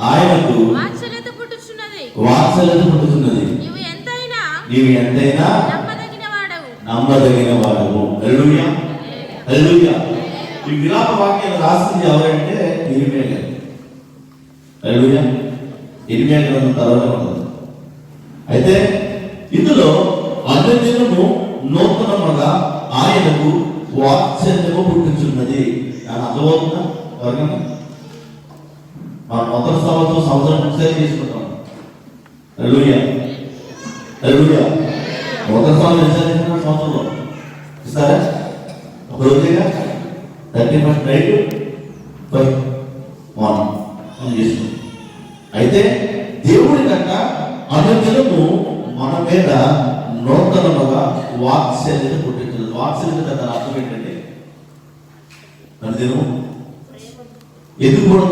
ఆయనకు వాత్సల్యత పుట్టుచున్నది. నీవు ఎంతైనా నమ్మదగిన వాడవు. హల్లెలూయా, హల్లెలూయా. ఈ విలాప వాక్యాలు రాసింది ఎవరంటే ఇర్మియా గారు. హల్లెలూయా. ఇర్మియా గ్రంథం తర్వాత ఉంటుంది. అయితే ఇందులో అన్యజనము నూతనముగా ఆయనకు వాత్సల్యము పుట్టుచున్నది అని అర్థమవుతుందా? ఎవరికైనా మన నూతన సంవత్సరం ముఖ్యం చేసుకుంటాం. హల్లెలూయా, హల్లెలూయా. నూతన సంవత్సరంలో ఇస్తారా? ఒక రోజుగా 31st నైట్ 1st మార్నింగ్ చేసుకుంటాం. అయితే దేవుడి కనుక అనుదినము మన మీద నూతనముగా వాత్సల్యత పుట్టించదు. వాత్సల్యత అర్థం ఏంటంటే అనుదినము ఎందుకు